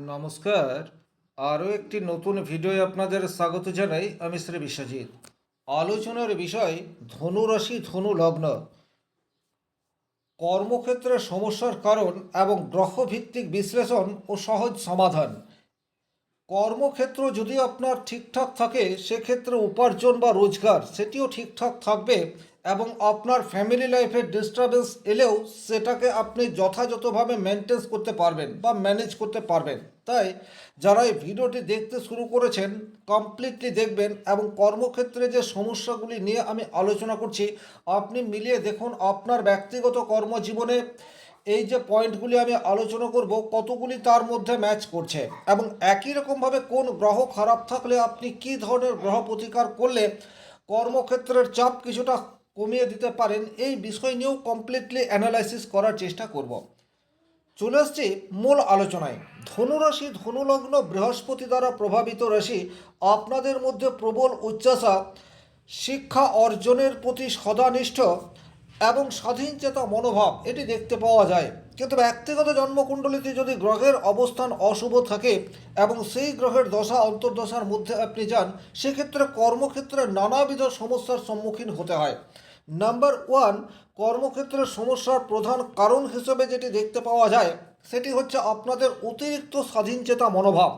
নমস্কার। আরও একটি নতুন ভিডিওয় আপনাদের স্বাগত জানাই। আমি শ্রী বিশ্বজিৎ। আলোচনার বিষয় ধনুরাশি ধনু লগ্ন, কর্মক্ষেত্রে সমস্যার কারণ এবং গ্রহভিত্তিক বিশ্লেষণ ও সহজ সমাধান। কর্মক্ষেত্র যদি আপনার ঠিকঠাক থাকে সেক্ষেত্রে উপার্জন বা রোজগার সেটিও ঠিকঠাক থাকবে এবং আপনার ফ্যামিলি লাইফের ডিস্টারবেন্স এলেও সেটাকে আপনি যথাযথভাবে মেনটেন করতে পারবেন বা ম্যানেজ করতে পারবেন। তাই যারা এই ভিডিওটি দেখতে শুরু করেছেন কমপ্লিটলি দেখবেন এবং কর্মক্ষেত্রে যে সমস্যাগুলি নিয়ে আমি আলোচনা করছি আপনি মিলিয়ে দেখুন আপনার ব্যক্তিগত কর্মজীবনে এই যে পয়েন্টগুলি আমি আলোচনা করব কতগুলি তার মধ্যে ম্যাচ করছে এবং একই রকমভাবে কোন গ্রহ খারাপ থাকলে আপনি কী ধরনের গ্রহ প্রতিকার করলে কর্মক্ষেত্রের চাপ কিছুটা কমিয়ে দিতে পারেন এই বিষয় নিয়েও কমপ্লিটলি অ্যানালাইসিস করার চেষ্টা করব। চলে আসছি মূল আলোচনায়। ধনুরাশি ধনুলগ্ন বৃহস্পতি দ্বারা প্রভাবিত রাশি। আপনাদের মধ্যে প্রবল উচ্চাসা, শিক্ষা অর্জনের প্রতি সদানিষ্ঠ এবং স্বাধীনচেতা মনোভাব এটি দেখতে পাওয়া যায়। কিন্তু ব্যক্তিগত জন্মকুণ্ডলিতে যদি গ্রহের অবস্থান অশুভ থাকে এবং সেই গ্রহের দশা অন্তর্দশার মধ্যে আপনি যান সেক্ষেত্রে কর্মক্ষেত্রে নানাবিধ সমস্যার সম্মুখীন হতে হয়। নাম্বার ওয়ান, কর্মক্ষেত্রের সমস্যার প্রধান কারণ হিসেবে যেটি দেখতে পাওয়া যায় সেটি হচ্ছে আপনাদের অতিরিক্ত স্বাধীনচেতা মনোভাব।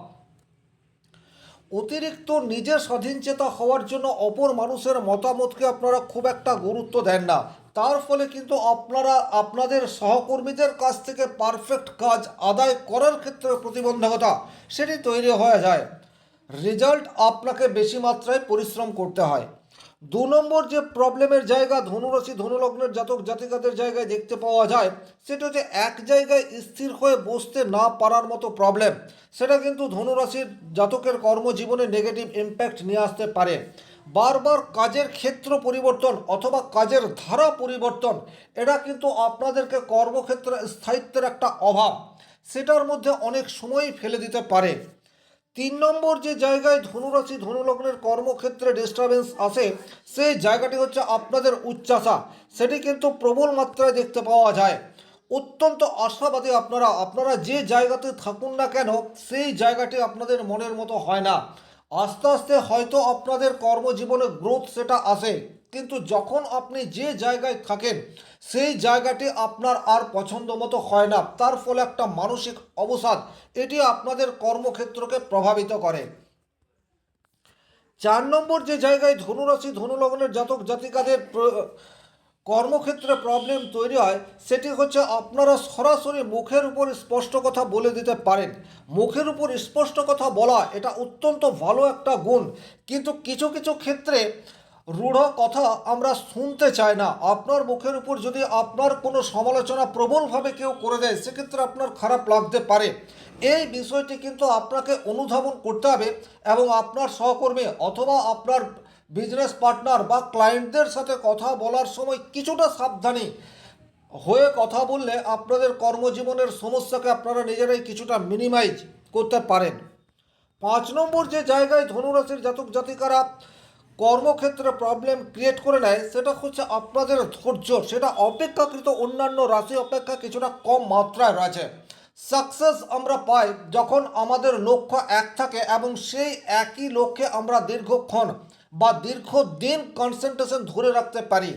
অতিরিক্ত নিজের স্বাধীনচেতা হওয়ার জন্য অপর মানুষের মতামতকে আপনারা খুব একটা গুরুত্ব দেন না। তার ফলে কিন্তু আপনারা আপনাদের সহকর্মীদের কাছ থেকে পারফেক্ট কাজ আদায় করার ক্ষেত্রে প্রতিবন্ধকতা সেটি তৈরি হয়ে যায়। রেজাল্ট আপনাকে বেশি মাত্রায় পরিশ্রম করতে হয়। দু নম্বর যে প্রবলেমের জায়গা ধনুরাশি ধনুলগ্নের জাতক জাতিকাদের জায়গায় দেখতে পাওয়া যায় সেটা হচ্ছে এক জায়গায় স্থির হয়ে বসতে না পারার মতো প্রবলেম। সেটা কিন্তু ধনুরাশির জাতকের কর্মজীবনে নেগেটিভ ইম্প্যাক্ট নিয়ে আসতে পারে। বারবার কাজের ক্ষেত্র পরিবর্তন অথবা কাজের ধারা পরিবর্তন এটা কিন্তু আপনাদেরকে কর্মক্ষেত্রে স্থায়িত্বের একটা অভাব সেটার মধ্যে অনেক সময়ই ফেলে দিতে পারে। তিন নম্বর যে জায়গায় ধনুরাশি ধনুলগ্নের কর্মক্ষেত্রে ডিস্টারবেন্স আসে সেই জায়গাটি হচ্ছে আপনাদের উচ্চাসা। সেটি কিন্তু প্রবল মাত্রায় দেখতে পাওয়া যায়। অত্যন্ত আশাবাদী আপনারা আপনারা যে জায়গাতে থাকুন না কেন সেই জায়গাটি আপনাদের মনের মতো হয় না। আস্তে আস্তে হয়তো আপনাদের কর্মজীবনে গ্রোথ সেটা আসে, কিন্তু যখন আপনি যে জায়গায় থাকেন সেই জায়গাটি আপনার আর পছন্দ মতো হয় না, তার ফলে একটা মানসিক অবসাদ এটি আপনাদের কর্মক্ষেত্রকে প্রভাবিত করে। চার নম্বর যে জায়গায় ধনুরাশি ধনুলগ্নের জাতক জাতিকাদের কর্মক্ষেত্রে প্রবলেম তৈরি হয় সেটি হচ্ছে আপনারা সরাসরি মুখের উপর স্পষ্ট কথা বলে দিতে পারেন। মুখের উপর স্পষ্ট কথা বলা এটা অত্যন্ত ভালো একটা গুণ, কিন্তু কিছু কিছু ক্ষেত্রে রূঢ় কথা আমরা শুনতে চাই না। আপনার মুখের উপর যদি আপনার কোনো সমালোচনা প্রবলভাবে কেউ করে দেয় সেক্ষেত্রে আপনার খারাপ লাগতে পারে। এই বিষয়টি কিন্তু আপনাকে অনুধাবন করতে হবে এবং আপনার সহকর্মী অথবা আপনার বিজনেস পার্টনার বা ক্লায়েন্টদের সাথে কথা বলার সময় কিছুটা সাবধানী হয়ে কথা বললে আপনাদের কর্মজীবনের সমস্যাকে আপনারা নিজেরাই কিছুটা মিনিমাইজ করতে পারেন। পাঁচ নম্বর যে জায়গায় ধনুরাশির জাতক জাতিকারা কর্মক্ষেত্রে প্রবলেম ক্রিয়েট করে নেয় সেটা হচ্ছে আপনাদের ধৈর্য। সেটা অপেক্ষাকৃত অন্যান্য রাশি অপেক্ষা কিছুটা কম মাত্রায় রয়েছে। সাকসেস আমরা পাই যখন আমাদের লক্ষ্য এক থাকে এবং সেই একই লক্ষ্যে আমরা দীর্ঘক্ষণ বা দীর্ঘদিন কনসেন্ট্রেশন ধরে রাখতে পারি।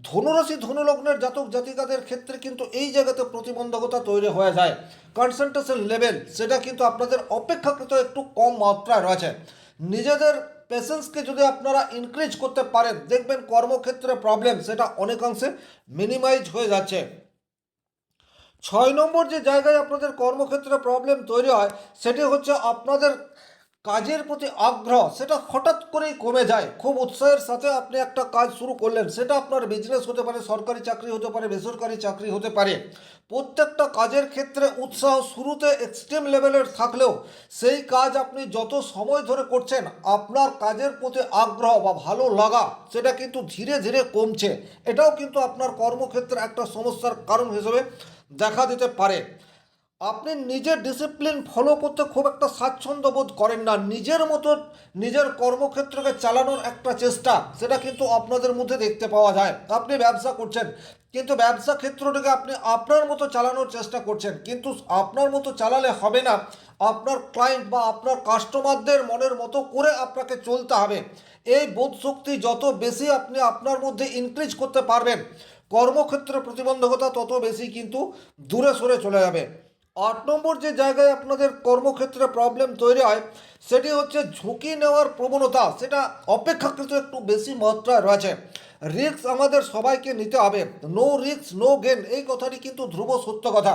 ধনুরাশি ধনুলগ্নের জাতক জাতিকাদের ক্ষেত্রে কিন্তু এই জায়গাতে প্রতিবন্ধকতা তৈরি হয়ে যায়। কনসেন্ট্রেশন লেভেল সেটা কিন্তু আপনাদের অপেক্ষাকৃত একটু কম মাত্রায় রয়েছে। নিজেদের পেশেন্সকে যদি আপনারা ইনক্রিজ করতে পারেন দেখবেন কর্মক্ষেত্রে প্রবলেম সেটা অনেকাংশে মিনিমাইজ হয়ে যাচ্ছে। ছয় নম্বর যে জায়গায় আপনাদের কর্মক্ষেত্রে প্রবলেম তৈরি হয় সেটি হচ্ছে আপনাদের কাজের প্রতি আগ্রহ সেটা হঠাৎ করেই কমে যায়। খুব উৎসাহের সাথে আপনি একটা কাজ শুরু করলেন, সেটা আপনার বিজনেস হতে পারে, সরকারি চাকরি হতে পারে, বেসরকারি চাকরি হতে পারে। প্রত্যেকটা কাজের ক্ষেত্রে উৎসাহ শুরুতে এক্সট্রিম লেভেলের থাকলেও সেই কাজ আপনি যত সময় ধরে করছেন আপনার কাজের প্রতি আগ্রহ বা ভালো লাগা সেটা কিন্তু ধীরে ধীরে কমছে। এটাও কিন্তু আপনার কর্মক্ষেত্রে একটা সমস্যার কারণ হিসেবে দেখা দিতে পারে। আপনি নিজের ডিসিপ্লিন ফলো করতে খুব একটা স্বাচ্ছন্দ্য বোধ করেন না। নিজের মতো নিজের কর্মক্ষেত্রকে চালানোর একটা চেষ্টা সেটা কিন্তু আপনাদের মধ্যে দেখতে পাওয়া যায়। আপনি ব্যবসা করছেন কিন্তু ব্যবসা ক্ষেত্রটাকে আপনি আপনার মতো চালানোর চেষ্টা করছেন, কিন্তু আপনার মতো চালালে হবে না। আপনার ক্লায়েন্ট বা আপনার কাস্টমারদের মনের মতো করে আপনাকে চলতে হবে। এই বোধ শক্তি যত বেশি আপনি আপনার মধ্যে ইনক্রিজ করতে পারবেন, কর্মক্ষেত্রে প্রতিবন্ধকতা তত বেশি কিন্তু দূরে সরে চলে যাবে। 8 নম্বর যে জায়গায় আপনাদের কর্মক্ষেত্রে প্রবলেম তৈরি হয় সেটি হচ্ছে ঝুঁকি নেওয়ার প্রবণতা, সেটা অপেক্ষাকৃত একটু বেশি মাত্রায় রয়েছে। রিস্ক আমাদের সবাইকে নিতে হবে, নো রিস্ক নো গেন, এই কথাটি কিন্তু ধ্রুব সত্য কথা।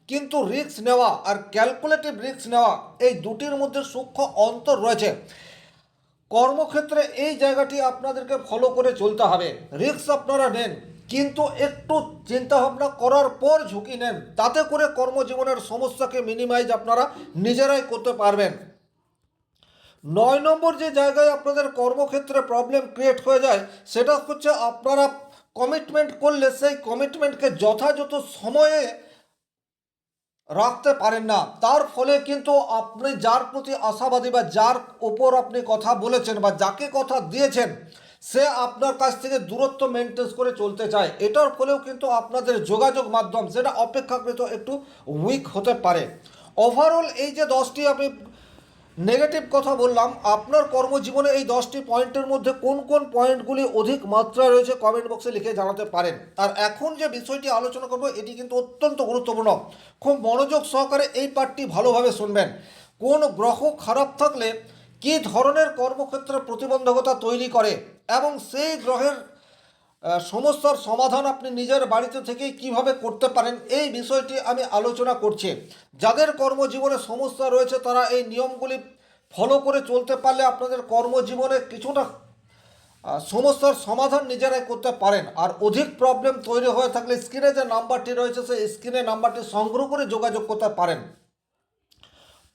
কিন্তু রিস্ক নেওয়া আর ক্যালকুলেটিভ রিস্ক নেওয়া এই দুটির মধ্যে সূক্ষ্ম অন্তর রয়েছে। কর্মক্ষেত্রে এই জায়গাটি আপনাদেরকে ফলো করে চলতে হবে। রিস্ক আপনারা নেন, কিন্তু একটু চিন্তাভাবনা করার পর ঝুঁকি নেন, তাতে করে কর্মজীবনের সমস্যাকে মিনিমাইজ আপনারা নিজেরাই করতে পারবেন। 9 নম্বর যে জায়গায় আপনাদের কর্মক্ষেত্রে প্রবলেম ক্রিয়েট হয়ে যায় সেটা হচ্ছে আপনারা কমিটমেন্ট করলে সেই কমিটমেন্টকে যথাযথ সময়ে রাখতে পারেন না। তার ফলে কিন্তু আপনি যার প্রতি আশাবাদী বা যার ওপর আপনি কথা বলেছেন বা যাকে কথা দিয়েছেন সে আপনার কাছ থেকে দূরত্ব মেনটেন করে চলতে চায়। এটার ফলেও কিন্তু আপনাদের যোগাযোগ মাধ্যম সেটা অপেক্ষাকৃত একটু উইক হতে পারে। ওভারঅল এই যে 10টি আমি নেগেটিভ কথা বললাম, আপনার কর্মজীবনে এই 10টি পয়েন্টের মধ্যে কোন কোন পয়েন্টগুলি অধিক মাত্রায় রয়েছে কমেন্ট বক্সে লিখে জানাতে পারেন। আর এখন যে বিষয়টি আলোচনা করব এটি কিন্তু অত্যন্ত গুরুত্বপূর্ণ, খুব মনোযোগ সহকারে এই পার্টটি ভালোভাবে শুনবেন। কোন গ্রহ খারাপ থাকলে কী ধরনের কর্মক্ষেত্রে প্রতিবন্ধকতা তৈরি করে এবং সেই গ্রহের সমস্যার সমাধান আপনি নিজের বাড়িতে থেকেই কিভাবে করতে পারেন এই বিষয়টি আমি আলোচনা করছি। যাদের কর্মজীবনে সমস্যা রয়েছে তারা এই নিয়মগুলি ফলো করে চলতে পারলে আপনাদের কর্মজীবনে কিছুটা সমস্যার সমাধান নিজেরাই করতে পারেন। আর অধিক প্রবলেম তৈরি হয়ে থাকলে স্ক্রিনে যে নাম্বারটি রয়েছে সেই স্ক্রিনে নাম্বারটি সংগ্রহ করে যোগাযোগ করতে পারেন।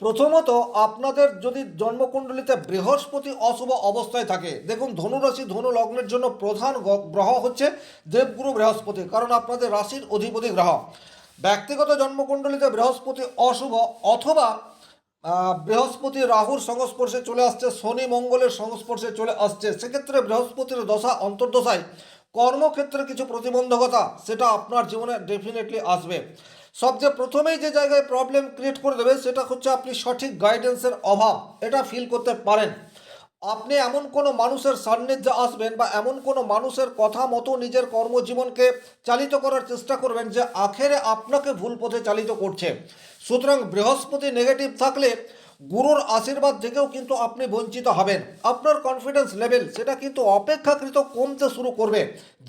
প্রথমত, আপনাদের যদি জন্মকুণ্ডলিতে বৃহস্পতি অশুভ অবস্থায় থাকে, দেখুন ধনুরাশি ধনু লগ্নের জন্য প্রধান গ্রহ হচ্ছে দেবগুরু বৃহস্পতি, কারণ আপনাদের রাশির অধিপতি গ্রহ। ব্যক্তিগত জন্মকুণ্ডলিতে বৃহস্পতি অশুভ অথবা বৃহস্পতি রাহুর সংস্পর্শে চলে আসছে, শনি মঙ্গলের সংস্পর্শে চলে আসছে, সেক্ষেত্রে বৃহস্পতির দশা অন্তর্দশায় কর্মক্ষেত্রে কিছু প্রতিবন্ধকতা সেটা আপনার জীবনে ডেফিনেটলি আসবে। সবচেয়ে প্রথমেই যে জায়গায় প্রবলেম ক্রিয়েট করে দেবে সেটা হচ্ছে আপনি সঠিক গাইডেন্সের অভাব, এটা ফিল করতে পারেন। আপনি এমন কোনো মানুষের সান্নিধ্যে আসবেন বা এমন কোনো মানুষের কথা মতো নিজের কর্মজীবনকে চালিত করার চেষ্টা করবেন যে আখেরে আপনাকে ভুল পথে চালিত করছে। সুতরাং বৃহস্পতি নেগেটিভ থাকলে গুরুর আশীর্বাদ থেকেও কিন্তু আপনি বঞ্চিত হবেন। আপনার কনফিডেন্স লেভেল সেটা কিন্তু অপেক্ষাকৃত কমতে শুরু করবে।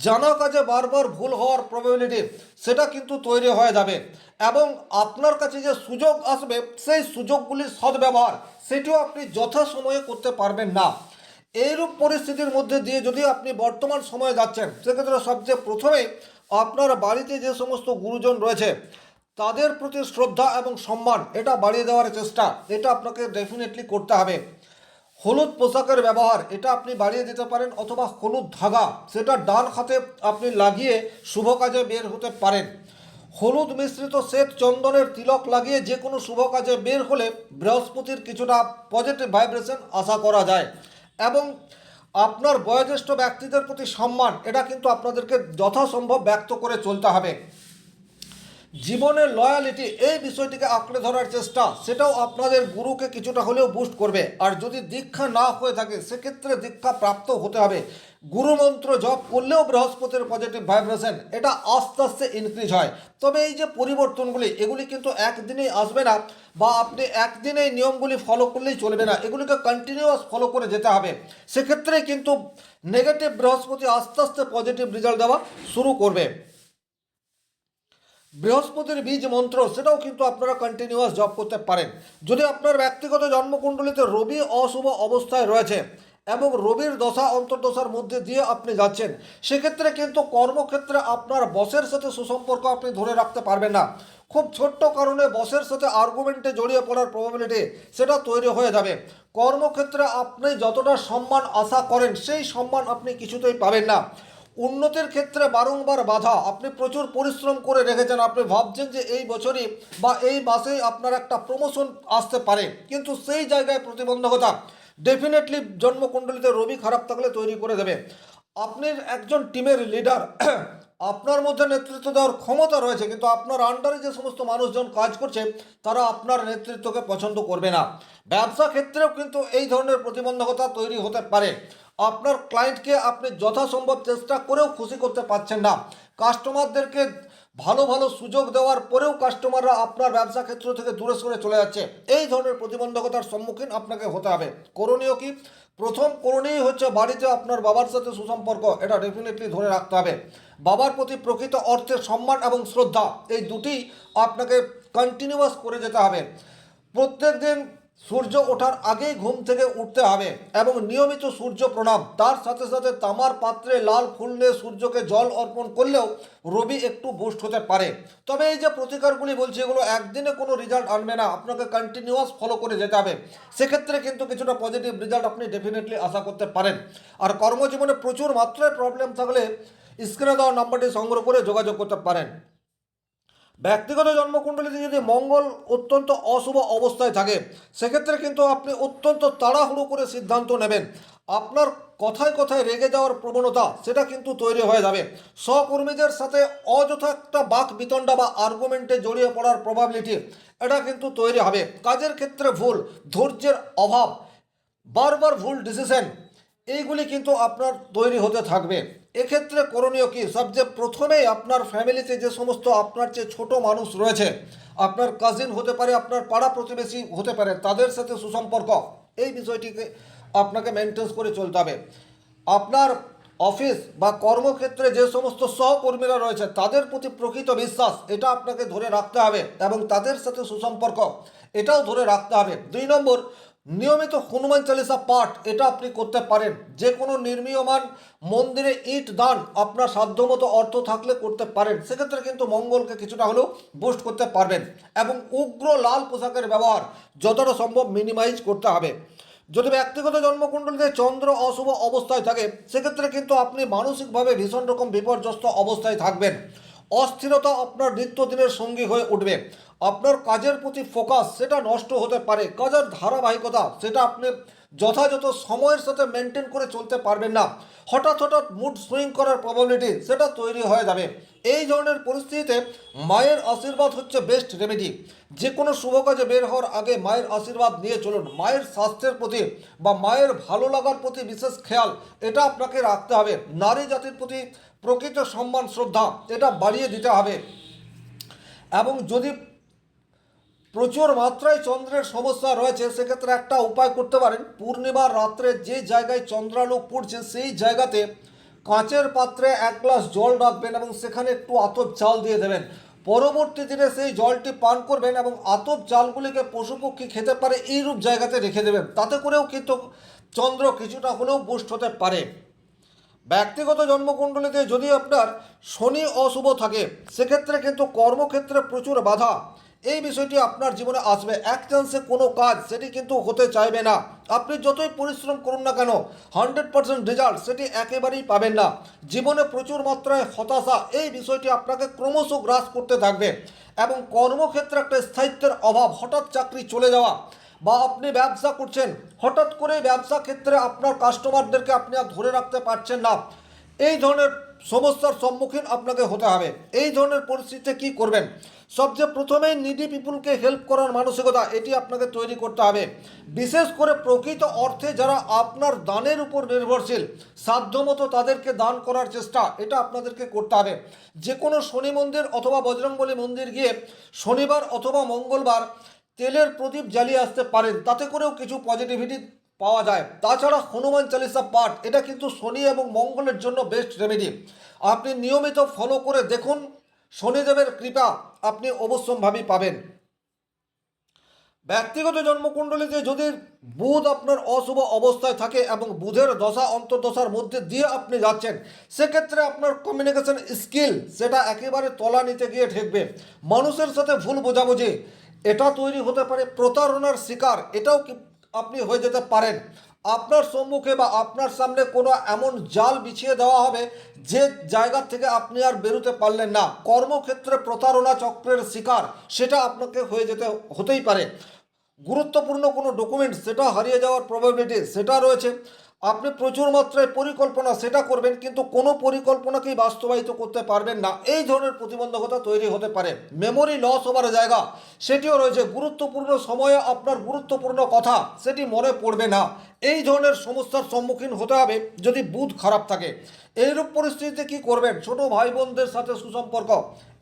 জানা কাজে বারবার ভুল হওয়ার প্রবাবিলিটি সেটা কিন্তু তৈরি হয়ে যাবে এবং আপনার কাছে যে সুযোগ আসবে সেই সুযোগগুলির সদ্ব্যবহার সেটিও আপনি যথাসময়ে করতে পারবেন না। এইরূপ পরিস্থিতির মধ্যে দিয়ে যদি আপনি বর্তমান সময়ে যাচ্ছেন সেক্ষেত্রে সবচেয়ে প্রথমে আপনার বাড়িতে যে সমস্ত গুরুজন রয়েছে তাদের প্রতি শ্রদ্ধা এবং সম্মান এটা বাড়িয়ে দেওয়ার চেষ্টা এটা আপনাকে ডেফিনেটলি করতে হবে। হলুদ পোশাকের ব্যবহার এটা আপনি বাড়িয়ে দিতে পারেন, অথবা হলুদ ধাগা সেটা ডান হাতে আপনি লাগিয়ে শুভ কাজে বের হতে পারেন। হলুদ মিশ্রিত শ্বেত চন্দনের তিলক লাগিয়ে যে কোনো শুভ কাজে বের হলে বৃহস্পতির কিছুটা পজিটিভ ভাইব্রেশন আশা করা যায়। এবং আপনার বয়োজ্যেষ্ঠ ব্যক্তিদের প্রতি সম্মান এটা কিন্তু আপনাদেরকে যথাসম্ভব ব্যক্ত করে চলতে হবে। জীবনের লয়ালিটি এই বিষয়টিকে আঁকড়ে ধরার চেষ্টা সেটাও আপনাদের গুরুকে কিছুটা হলেও বুস্ট করবে। আর যদি দীক্ষা না হয়ে থাকে সেক্ষেত্রে দীক্ষা প্রাপ্ত হতে হবে। গুরুমন্ত্র জপ করলেও বৃহস্পতির পজিটিভ ভাইব্রেশন এটা আস্তে আস্তে ইনক্রিজ হয়। তবে এই যে পরিবর্তনগুলি এগুলি কিন্তু একদিনেই আসবে না বা আপনি একদিনে এই নিয়মগুলি ফলো করলেই চলবে না, এগুলিকে কন্টিনিউয়াস ফলো করে যেতে হবে। সেক্ষেত্রে কিন্তু নেগেটিভ বৃহস্পতি আস্তে আস্তে পজিটিভ রেজাল্ট দেওয়া শুরু করবে। বৃহস্পতির বীজ মন্ত্র সেটাও কিন্তু আপনারা কন্টিনিউয়াস জপ করতে পারেন। যদি আপনার ব্যক্তিগত জন্মকুণ্ডলিতে রবি অশুভ অবস্থায় রয়েছে এবং রবির দশা অন্তর্দশার মধ্যে দিয়ে আপনি যাচ্ছেন সেক্ষেত্রে কিন্তু কর্মক্ষেত্রে আপনার বসের সাথে সুসম্পর্ক আপনি ধরে রাখতে পারবেন না। খুব ছোট্ট কারণে বসের সাথে আর্গুমেন্টে জড়িয়ে পড়ার প্রবাবিলিটি সেটা তৈরি হয়ে যাবে। কর্মক্ষেত্রে আপনি যতটা সম্মান আশা করেন সেই সম্মান আপনি কিছুতেই পাবেন না। উন্নতির ক্ষেত্রে বারংবার বাধা, আপনি প্রচুর পরিশ্রম করে রেখেছেন, আপনি ভাবছেন যে এই বছরই বা এই মাসেই আপনার একটা প্রমোশন আসতে পারে, কিন্তু সেই জায়গায় প্রতিবন্ধকতা ডেফিনেটলি জন্মকুণ্ডলিতে রবি খারাপ থাকলে তৈরি করে দেবে। আপনি একজন টিমের লিডার, আপনার মধ্যে নেতৃত্ব দেওয়ার ক্ষমতা রয়েছে, কিন্তু আপনার আন্ডারে যে সমস্ত মানুষজন কাজ করছে তারা আপনার নেতৃত্বকে পছন্দ করবে না। ব্যবসা ক্ষেত্রেও কিন্তু এই ধরনের প্রতিবন্ধকতা তৈরি হতে পারে। আপনার ক্লায়েন্টকে আপনি যথাসম্ভব চেষ্টা করেও খুশি করতে পারছেন না। কাস্টমারদেরকে ভালো ভালো সুযোগ দেওয়ার পরেও কাস্টমাররা আপনার ব্যবসা ক্ষেত্র থেকে দূরে সরে চলে যাচ্ছে। এই ধরনের প্রতিবন্ধকতার সম্মুখীন আপনাকে হতে হবে। করণীয় কি? প্রথম করণীয় হচ্ছে বাড়িতে আপনার বাবার সাথে সুসম্পর্ক, এটা ডেফিনেটলি ধরে রাখতে হবে। বাবার প্রতি প্রকৃত অর্থে সম্মান এবং শ্রদ্ধা, এই দুটি আপনাকে কন্টিনিউয়াস করে যেতে হবে। প্রত্যেক দিন সূর্য ওঠার আগেই ঘুম থেকে উঠতে হবে এবং নিয়মিত সূর্য প্রণাম, তার সাথে সাথে তামার পাত্রে লাল ফুল নিয়ে সূর্যকে জল অর্পণ করলেও রবি একটু বুস্ট হতে পারে। তবে এই যে প্রতিকারগুলি বলছি, এগুলো একদিনে কোনো রেজাল্ট আনবে না, আপনাকে কন্টিনিউয়াস ফলো করে যেতে হবে। সেক্ষেত্রে কিন্তু কিছুটা পজিটিভ রেজাল্ট আপনি ডেফিনেটলি আশা করতে পারেন। আর কর্মজীবনে প্রচুর মাত্রায় প্রবলেম থাকলে স্ক্রিনে দেওয়া নাম্বারটি সংগ্রহ করে যোগাযোগ করতে পারেন। ব্যক্তিগত জন্মকুণ্ডলীতে যদি মঙ্গল অত্যন্ত অশুভ অবস্থায় থাকে, সেক্ষেত্রে কিন্তু আপনি অত্যন্ত তাড়াহুড়ো করে সিদ্ধান্ত নেবেন। আপনার কথায় কথায় রেগে যাওয়ার প্রবণতা সেটা কিন্তু তৈরি হয়ে যাবে। সহকর্মীদের সাথে অযথা একটা বাক বিতণ্ডা বা আর্গুমেন্টে জড়িয়ে পড়ার প্রবাবিলিটি এটা কিন্তু তৈরি হবে। কাজের ক্ষেত্রে ভুল, ধৈর্যের অভাব, বারবার ভুল ডিসিশন, এইগুলি কিন্তু আপনার তৈরি হতে থাকবে। এক্ষেত্রে করণীয় কি? সবচেয়ে প্রথমেই আপনার ফ্যামিলিতে যে সমস্ত আপনার যে ছোট মানুষ রয়েছে, আপনার কাজিন হতে পারে, আপনার পাড়া প্রতিবেশী হতে পারে, তাদের সাথে সুসম্পর্ক, এই বিষয়টিকে আপনাকে মেনটেন করে চলতে হবে। আপনার অফিস বা কর্মক্ষেত্রে যে সমস্ত সহকর্মীরা রয়েছে তাদের প্রতি প্রকৃত বিশ্বাস, এটা আপনাকে ধরে রাখতে হবে এবং তাদের সাথে সুসম্পর্ক এটাও ধরে রাখতে হবে। 2 নম্বর, নিয়মিত হনুমান চালিসা পাঠ এটা আপনি করতে পারেন। যে কোনো নির্মীয়মান মন্দিরে ইট দান আপনার সাধ্যমতো অর্থ থাকলে করতে পারেন। সেক্ষেত্রে কিন্তু মঙ্গলকে কিছুটা হলেও বুস্ট করতে পারবেন এবং উগ্র লাল পোশাকের ব্যবহার যতটা সম্ভব মিনিমাইজ করতে হবে। যদি ব্যক্তিগত জন্মকুণ্ডলীতে চন্দ্র অশুভ অবস্থায় থাকে, সেক্ষেত্রে কিন্তু আপনি মানসিকভাবে ভীষণ রকম বিপর্যস্ত অবস্থায় থাকবেন। অস্থিরতা আপনার নিত্যদিনের সঙ্গী হয়ে উঠবে। আপনার কাজের প্রতি ফোকাস সেটা নষ্ট হতে পারে। কাজের ধারাবাহিকতা সেটা আপনি যথাযথ সময়ের সাথে মেনটেন করে চলতে পারবেন না। হঠাৎ হঠাৎ মুড সুইং করার প্রবাবিলিটি সেটা তৈরি হয়ে যাবে। এই ধরনের পরিস্থিতিতে মায়ের আশীর্বাদ হচ্ছে বেস্ট রেমেডি। যে কোনো শুভ কাজে বের হওয়ার আগে মায়ের আশীর্বাদ নিয়ে চলুন। মায়ের স্বাস্থ্যের প্রতি বা মায়ের ভালো লাগার প্রতি বিশেষ খেয়াল এটা আপনাকে রাখতে হবে। নারী জাতির প্রতি প্রকৃত সম্মান শ্রদ্ধা এটা বাড়িয়ে দিতে হবে। এবং যদি প্রচুর মাত্রায় চন্দ্রের সমস্যা রয়েছে, সেক্ষেত্রে একটা উপায় করতে পারেন। পূর্ণিমার রাত্রে যে জায়গায় চন্দ্রালোক পড়ছে সেই জায়গাতে কাঁচের পাত্রে 1 গ্লাস জল রাখবেন এবং সেখানে একটু আতপ চাল দিয়ে দেবেন। পরবর্তী দিনে সেই জলটি পান করবেন এবং আতপ চালগুলিকে পশু পক্ষী খেতে পারে এইরূপ জায়গাতে রেখে দেবেন। তাতে করেও কিন্তু চন্দ্র কিছুটা হলেও বুস্ট হতে পারে। ব্যক্তিগত জন্মকুণ্ডলীতে যদি আপনার শনি অশুভ থাকে, সেক্ষেত্রে কিন্তু কর্মক্ষেত্রে প্রচুর বাধা এই বিষয়টি আপনার জীবনে আসবে। এক চান্সে কোনো কাজ সেটি কিন্তু হতে চাইবে না। আপনি যতই পরিশ্রম করুন না কেন 100% রেজাল্ট সেটি একেবারেই পাবেন না। জীবনে প্রচুর মাত্রায় হতাশা এই বিষয়টি আপনাকে ক্রমশ গ্রাস করতে থাকবে এবং কর্মক্ষেত্রে একটা স্থায়িত্বের অভাব, হঠাৎ চাকরি চলে যাওয়া বা আপনি ব্যবসা করছেন, হঠাৎ করে ব্যবসা ক্ষেত্রে আপনার কাস্টমারদেরকে আপনি আর ধরে রাখতে পারছেন না, এই ধরনের সমস্যার সম্মুখীন আপনাকে হতে হবে। এই ধরনের পরিস্থিতিতে কী করবেন? সবচেয়ে প্রথমেই নিডি পিপুলকে হেল্প করার মানসিকতা এটি আপনাকে তৈরি করতে হবে। বিশেষ করে প্রকৃত অর্থে যারা আপনার দানের উপর নির্ভরশীল, সাধ্যমতো তাদেরকে দান করার চেষ্টা এটা আপনাদেরকে করতে হবে। যে কোনো শনি মন্দির অথবা বজরংবলী মন্দির গিয়ে শনিবার অথবা মঙ্গলবার তেলের প্রদীপ জ্বালিয়ে আসতে পারেন, তাতে করেও কিছু পজিটিভিটি পাওয়া যায়। তাছাড়া হনুমান চালিসা পাঠ এটা কিন্তু শনি এবং মঙ্গলের জন্য বেস্ট রেমেডি। আপনি নিয়মিত ফলো করে দেখুন, শনিদেবের কৃপা আপনি অবশ্যম্ভাবী পাবেন। ব্যক্তিগত জন্মকুণ্ডলীতে যদি বুধ আপনার অশুভ অবস্থায় থাকে এবং বুধের দশা অন্তর্দশার মধ্যে দিয়ে আপনি যাচ্ছেন, সেক্ষেত্রে আপনার কমিউনিকেশন স্কিল সেটা একেবারে তলানিতে গিয়ে ঠেকবে। মানুষের সাথে ভুল বোঝাবুঝি এটা তৈরি হতে পারে। প্রতারণার শিকার এটাও আপনি হয়ে যেতে পারেন। আপনার সম্মুখে বা আপনার সামনে কোনো এমন জাল বিছিয়ে দেওয়া হবে যে জায়গা থেকে আপনি আর বেরোতে পারলেন না। কর্মক্ষেত্রে প্রতারণা চক্রের শিকার সেটা আপনাকে হতেই পারে। গুরুত্বপূর্ণ কোনো ডকুমেন্ট সেটা হারিয়ে যাওয়ার প্রবাবিলিটি সেটা রয়েছে। আপনি প্রচুর মাত্রায় পরিকল্পনা সেটা করবেন, কিন্তু কোনো পরিকল্পনাকেই বাস্তবায়িত করতে পারবেন না, এই ধরনের প্রতিবন্ধকতা তৈরি হতে পারে। মেমোরি লস হবার জায়গা সেটিও রয়েছে। গুরুত্বপূর্ণ সময়ে আপনার গুরুত্বপূর্ণ কথা সেটি মনে পড়বে না, এই ধরনের সমস্যার সম্মুখীন হতে হবে যদি বুধ খারাপ থাকে। এইরূপ পরিস্থিতিতে কি করবেন? ছোট ভাই বোনদের সাথে সুসম্পর্ক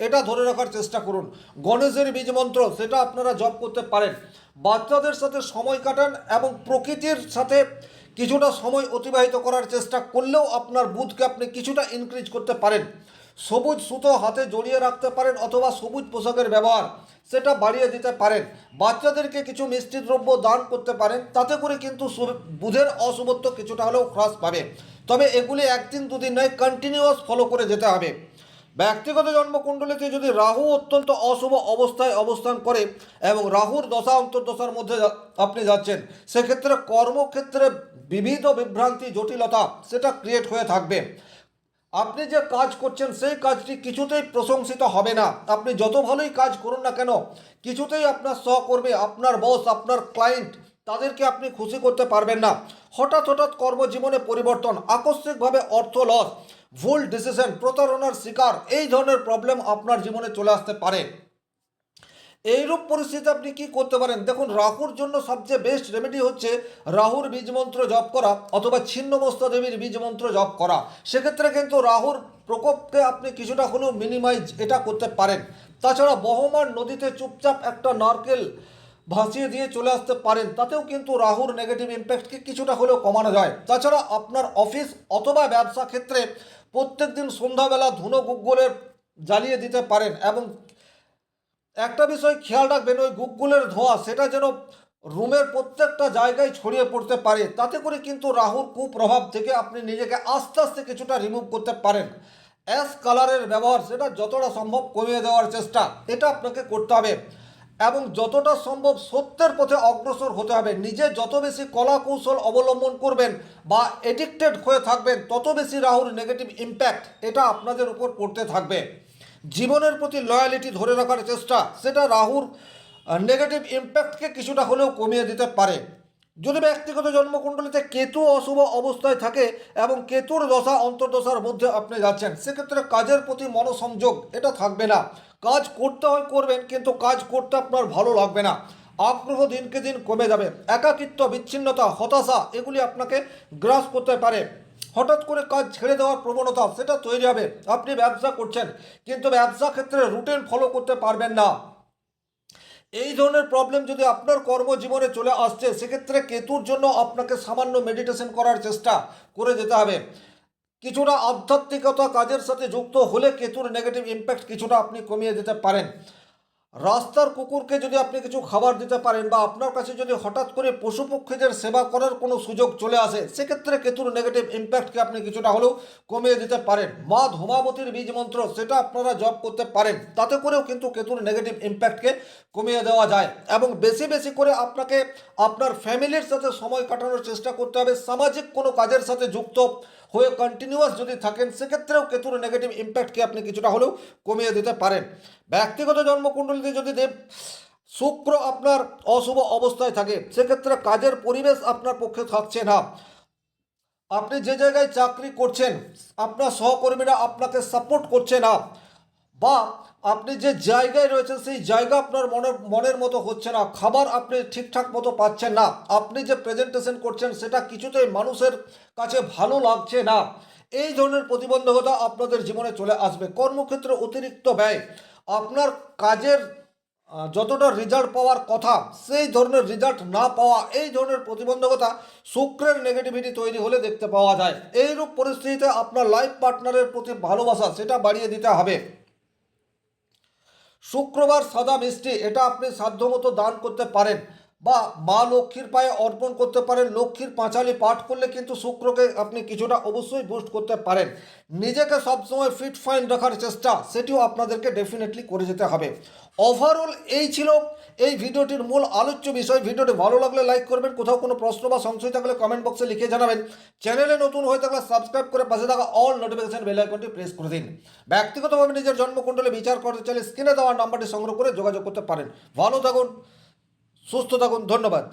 এটা ধরে রাখার চেষ্টা করুন। গণেশের বীজ মন্ত্র সেটা আপনারা জপ করতে পারেন। বাচ্চাদের সাথে সময় কাটান এবং প্রকৃতির সাথে কিছুটা সময় অতিবাহিত করার চেষ্টা করলেও আপনার বুধকে আপনি কিছুটা ইনক্রিজ করতে পারেন। সবুজ সুতো হাতে জড়িয়ে রাখতে পারেন অথবা সবুজ পোশাকের ব্যবহার সেটা বাড়িয়ে দিতে পারেন। বাচ্চাদেরকে কিছু মিষ্টি দ্রব্য দান করতে পারেন, তাতে করে কিন্তু বুধের অশুভত্ব কিছুটা হলেও হ্রাস পাবে। তবে এগুলি একদিন দুদিন নয়, কন্টিনিউয়াস ফলো করে যেতে হবে। ব্যক্তিগত জন্মকুণ্ডলিতে যদি রাহু অত্যন্ত অশুভ অবস্থায় অবস্থান করে এবং রাহুর দশা অন্তর্দশার মধ্যে আপনি যাচ্ছেন, সেক্ষেত্রে কর্মক্ষেত্রে বিবিধ বিভ্রান্তি জটিলতা সেটা ক্রিয়েট হয়ে থাকবে। আপনি যে কাজ করছেন সেই কাজটি কিছুতেই প্রশংসিত হবে না। আপনি যত ভালোই কাজ করুন না কেন, কিছুতেই আপনার সহকর্মী, আপনার বস, আপনার ক্লায়েন্ট, তাদেরকে আপনি খুশি করতে পারবেন না। হঠাৎ হঠাৎ কর্মজীবনে পরিবর্তন, আকস্মিকভাবে অর্থ লস, ভুল ডিসিশন, প্রতারণার শিকার, এই ধরনের প্রবলেম আপনার জীবনে চলে আসতে পারে। এইরূপ পরিস্থিতিতে আপনি কি করতে পারেন? দেখুন, রাহুর জন্য সবচেয়ে বেস্ট রেমেডি হচ্ছে রাহুর বীজ মন্ত্র জপ করা অথবা ছিন্নমস্তা দেবীর বীজ মন্ত্র জপ করা। সেক্ষেত্রে কিন্তু রাহুর প্রকোপকে আপনি কিছুটা হলেও মিনিমাইজ এটা করতে পারেন। তাছাড়া বহমান নদীতে চুপচাপ একটা নারকেল ভাসিয়ে দিয়ে চলে আসতে পারেন, তাতেও কিন্তু রাহুর নেগেটিভ ইম্প্যাক্টকে কিছুটা হলেও কমানো যায়। তাছাড়া আপনার অফিস অথবা ব্যবসা ক্ষেত্রে প্রত্যেক দিন সন্ধ্যাবেলা ধুনো গুগ্গলের জ্বালিয়ে দিতে পারেন এবং একটা বিষয় খেয়াল রাখবেন, ওই গুগলের ধোঁয়া সেটা যেন রুমের প্রত্যেকটা জায়গায় ছড়িয়ে পড়তে পারে, তাতে করে কিন্তু রাহুর কুপ্রভাব থেকে আপনি নিজেকে আস্তে আস্তে কিছুটা রিমুভ করতে পারেন। অ্যাশ কালারের ব্যবহার সেটা যতটা সম্ভব কমিয়ে দেওয়ার চেষ্টা এটা আপনাকে করতে হবে এবং যতটা সম্ভব সত্যের পথে অগ্রসর হতে হবে। নিজে যত বেশি কলা কৌশল অবলম্বন করবেন বা এডিক্টেড হয়ে থাকবেন, তত বেশি রাহুর নেগেটিভ ইম্প্যাক্ট এটা আপনাদের উপর পড়তে থাকবে। জীবনের প্রতি লয়ালিটি ধরে রাখার চেষ্টা সেটা রাহুর নেগেটিভ ইম্প্যাক্টকে কিছুটা হলেও কমিয়ে দিতে পারে। যদি ব্যক্তিগত জন্মকুণ্ডলিতে কেতু অশুভ অবস্থায় থাকে এবং কেতুর দশা অন্তর্দশার মধ্যে আপনি যাচ্ছেন, সেক্ষেত্রে কাজের প্রতি মনোসংযোগ এটা থাকবে না। কাজ করতে হয় করবেন, কিন্তু কাজ করতে আপনার ভালো লাগবে না। আগ্রহ দিনকে দিন কমে যাবে। একাকিত্ব, বিচ্ছিন্নতা, হতাশা এগুলি আপনাকে গ্রাস করতে পারে। হঠাৎ করে কাজ ছেড়ে দেওয়ার প্রবণতা সেটা তৈরি হবে। আপনি ব্যবসা করছেন কিন্তু ব্যবসা ক্ষেত্রে রুটিন ফলো করতে পারবেন না। এই ধরনের প্রবলেম যদি আপনার কর্মজীবনে চলে আসছে, সেক্ষেত্রে কেতুর জন্য আপনাকে সামান্য মেডিটেশন করার চেষ্টা করে যেতে হবে। কিছুটা আধ্যাত্মিকতা কাজের সাথে যুক্ত হলে কেতুর নেগেটিভ ইম্প্যাক্ট কিছুটা আপনি কমিয়ে দিতে পারেন। রাস্তার কুকুরকে যদি আপনি কিছু খাবার দিতে পারেন বা আপনার কাছে যদি হঠাৎ করে পশু পক্ষীদের সেবা করার কোনো সুযোগ চলে আসে, সেক্ষেত্রে কেতুর নেগেটিভ ইম্প্যাক্টকে আপনি কিছুটা হলেও কমিয়ে দিতে পারেন। মা ধূমাবতীর বীজ মন্ত্র সেটা আপনারা জপ করতে পারেন, তাতে করেও কিন্তু কেতুর নেগেটিভ ইম্প্যাক্টকে কমিয়ে দেওয়া যায়। এবং বেশি বেশি করে আপনাকে আপনার ফ্যামিলির সাথে সময় কাটানোর চেষ্টা করতে হবে। সামাজিক কোনো কাজের সাথে যুক্ত হয়ে কন্টিনিউয়াস যদি থাকেন, সেক্ষেত্রেও কেতুর নেগেটিভ ইম্প্যাক্টকে আপনি কিছুটা হলেও কমিয়ে দিতে পারেন। ব্যক্তিগত জন্মকুণ্ডলিতে যদি শুক্র আপনার অশুভ অবস্থায় থাকে, সেক্ষেত্রে কাজের পরিবেশ আপনার পক্ষে থাকছে না। আপনি যে জায়গায় চাকরি করছেন আপনার সহকর্মীরা আপনাকে সাপোর্ট করছে না, বা আপনি যে জায়গায় রয়েছেন সেই জায়গা আপনার মনের মতো হচ্ছে না, খাবার আপনি ঠিকঠাক মতো পাচ্ছেন না, আপনি যে প্রেজেন্টেশন করছেন সেটা কিছুতেই মানুষের কাছে ভালো লাগছে না, এই ধরনের প্রতিবন্ধকতা আপনাদের জীবনে চলে আসবে। কর্মক্ষেত্রে অতিরিক্ত ব্যয়, আপনার কাজের যতটা রেজাল্ট পাওয়ার কথা সেই ধরনের রেজাল্ট না পাওয়া, এই ধরনের প্রতিবন্ধকতা শুক্রের নেগেটিভিটি তৈরি হলে দেখতে পাওয়া যায়। এইরূপ পরিস্থিতিতে আপনার লাইফ পার্টনারের প্রতি ভালোবাসা সেটা বাড়িয়ে দিতে হবে। শুক্রবার সাদা মিষ্টি এটা আপনি সাধ্যমতো দান করতে পারেন বা মা লক্ষ্মীর পায়ে অর্পণ করতে পারেন। লক্ষ্মীর পাঁচালি পাঠ করলে কিন্তু শুক্রকে আপনি কিছুটা অবশ্যই বুস্ট করতে পারেন। নিজেকে সবসময় ফিট ফাইন রাখার চেষ্টা সেটিও আপনাদেরকে ডেফিনেটলি করে যেতে হবে। ওভারঅল এই ছিল এই ভিডিওটির মূল আলোচ্য বিষয়। ভিডিওটি ভালো লাগলে লাইক করবেন, কোথাও কোনো প্রশ্ন বা সংশয় থাকলে কমেন্ট বক্সে লিখে জানাবেন। চ্যানেলে নতুন হয়ে থাকলে সাবস্ক্রাইব করে পাশে থাকা অল নোটিফিকেশন বেল আইকনটি প্রেস করে দিন। ব্যক্তিগতভাবে নিজের জন্মকুণ্ডলে বিচার করতে চাইলে স্ক্রিনে দেওয়া নাম্বারটি সংগ্রহ করে যোগাযোগ করতে পারেন। ভালো থাকুন, সুস্থ থাকুন, ধন্যবাদ।